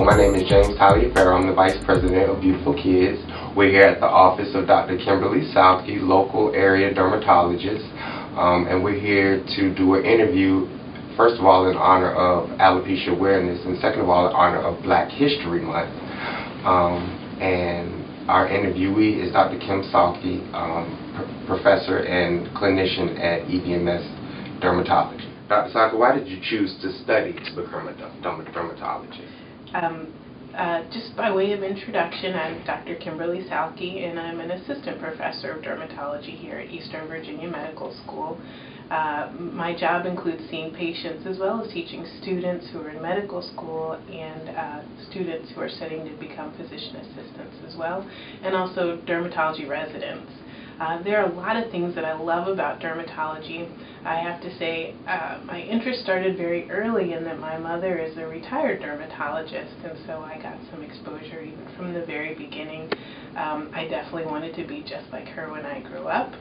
Hello, my name is James Tyler. I'm the Vice President of Beautiful Kids. We're here at the office of Dr. Kimberly Salkey, local area dermatologist, and we're here to do an interview, first of all in honor of alopecia awareness, and second of all in honor of Black History Month. And our interviewee is Dr. Kim Salkey, professor and clinician at EDMS Dermatology. Dr. Salkey, why did you choose to study to become a dermatologist? Just by way of introduction, I'm Dr. Kimberly Salkey, and I'm an assistant professor of dermatology here at Eastern Virginia Medical School. My job includes seeing patients as well as teaching students who are in medical school and students who are studying to become physician assistants as well, and also dermatology residents. There are a lot of things that I love about dermatology. I have to say my interest started very early in that my mother is a retired dermatologist, and so I got some exposure even from the very beginning. I definitely wanted to be just like her when I grew up.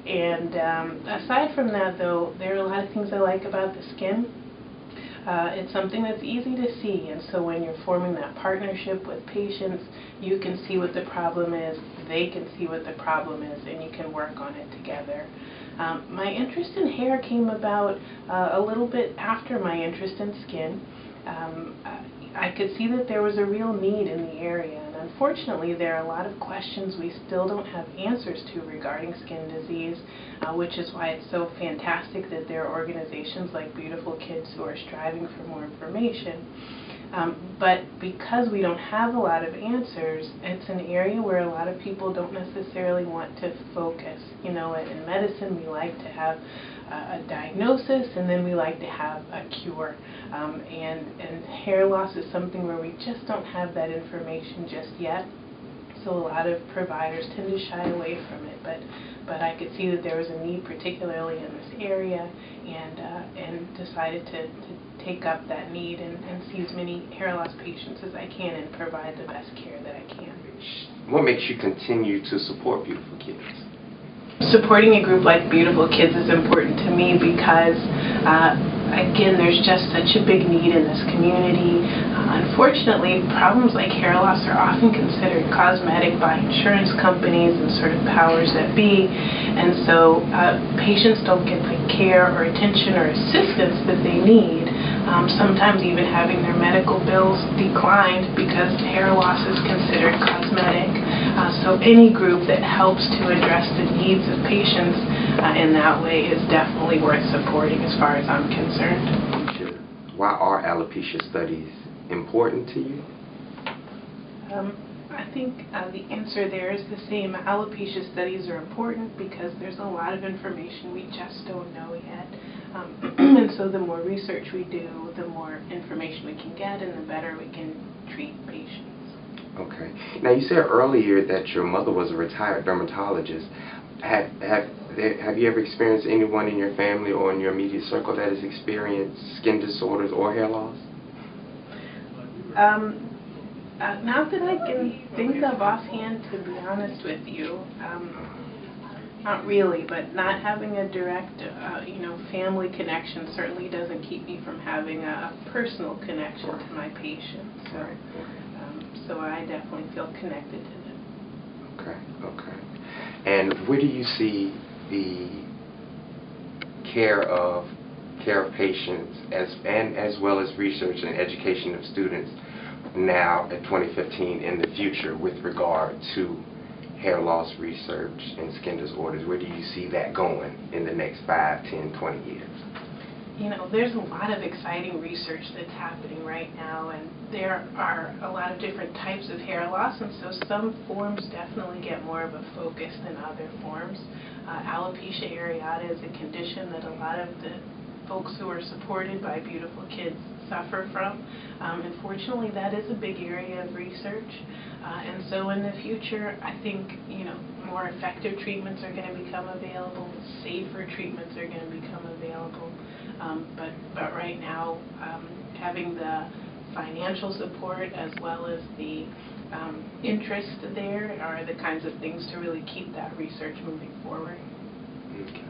Aside from that, though, there are a lot of things I like about the skin. It's something that's easy to see, and so when you're forming that partnership with patients, you can see what the problem is, they can see what the problem is, and you can work on it together. My interest in hair came about a little bit after my interest in skin. I could see that there was a real need in the area, and unfortunately there are a lot of questions we still don't have answers to regarding skin disease, which is why it's so fantastic that there are organizations like Beautiful Kids who are striving for more information. But because we don't have a lot of answers, it's an area where a lot of people don't necessarily want to focus. You know, in medicine we like to have a diagnosis, and then we like to have a cure. And hair loss is something where we just don't have that information just yet. So a lot of providers tend to shy away from it, but I could see that there was a need, particularly in this area, and decided to take up that need and see as many hair loss patients as I can and provide the best care that I can. What makes you continue to support Beautiful Kids? Supporting a group like Beautiful Kids is important to me because again, there's just such a big need in this community. Unfortunately, problems like hair loss are often considered cosmetic by insurance companies and sort of powers that be, and so patients don't get the care or attention or assistance that they need, sometimes even having their medical bills declined because hair loss is considered cosmetic. So any group that helps to address the needs of patients in that way is definitely worth supporting as far as I'm concerned. Sure. Why are alopecia studies important to you? I think the answer there is the same. Alopecia studies are important because there's a lot of information we just don't know yet. And so the more research we do, the more information we can get, and the better we can treat patients. Okay. Now, you said earlier that your mother was a retired dermatologist. Have you ever experienced anyone in your family or in your immediate circle that has experienced skin disorders or hair loss? Not that I can think of offhand, to be honest with you. Not really, but not having a direct, family connection certainly doesn't keep me from having a personal connection to my patients. So I definitely feel connected to them. Okay. And where do you see the care of patients as well as research and education of students now at 2015 in the future with regard to hair loss research and skin disorders? Where do you see that going in the next 5, 10, 20 years? You know, there's a lot of exciting research that's happening right now, and there are a lot of different types of hair loss, and so some forms definitely get more of a focus than other forms. Alopecia areata is a condition that a lot of the folks who are supported by Beautiful Kids suffer from. Unfortunately, that is a big area of research, and so in the future, I think, more effective treatments are going to become available, safer treatments are going to become available, but right now, having the financial support as well as the interest there are the kinds of things to really keep that research moving forward. Okay.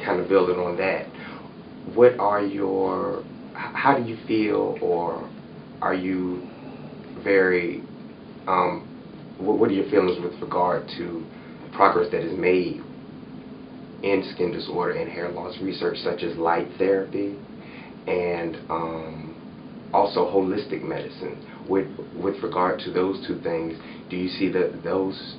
Kind of building on that, how how do you feel, or are you very, what are your feelings with regard to progress that is made in skin disorder and hair loss research, such as light therapy and also holistic medicine? With regard to those two things, do you see those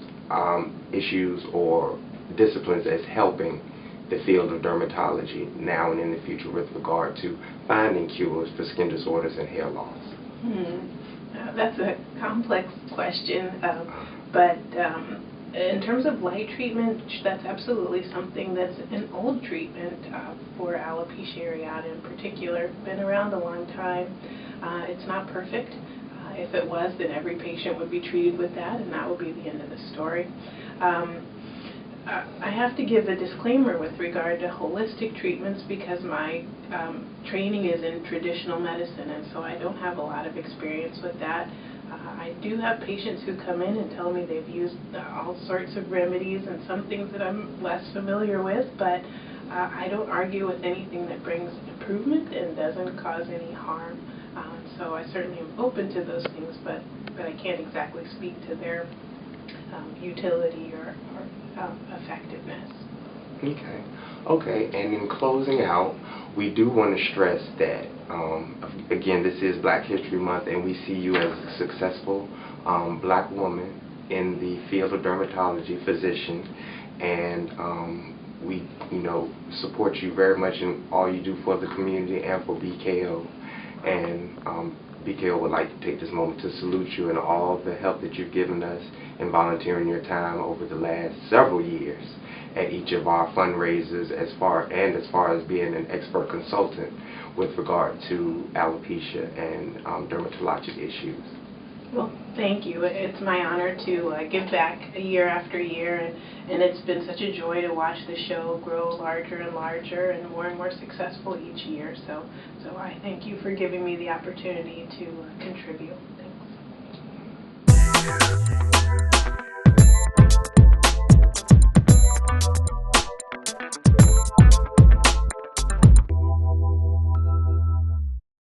issues or disciplines as helping the field of dermatology now and in the future with regard to finding cures for skin disorders and hair loss? That's a complex question, but in terms of light treatment, that's absolutely something that's an old treatment for alopecia areata in particular. Been around a long time. It's not perfect. If it was, then every patient would be treated with that, and that would be the end of the story. I have to give a disclaimer with regard to holistic treatments because my training is in traditional medicine, and so I don't have a lot of experience with that. I do have patients who come in and tell me they've used all sorts of remedies and some things that I'm less familiar with, but I don't argue with anything that brings improvement and doesn't cause any harm. So I certainly am open to those things, but I can't exactly speak to their utility or effectiveness. Okay, and in closing out, we do want to stress that, again, this is Black History Month, and we see you as a successful Black woman in the field of dermatology, physician, and we, support you very much in all you do for the community and for BKO. And BKO would like to take this moment to salute you and all the help that you've given us in volunteering your time over the last several years at each of our fundraisers, as far as being an expert consultant with regard to alopecia and dermatologic issues. Well, thank you. It's my honor to give back year after year, and it's been such a joy to watch the show grow larger and larger and more successful each year. So I thank you for giving me the opportunity to contribute. Thanks.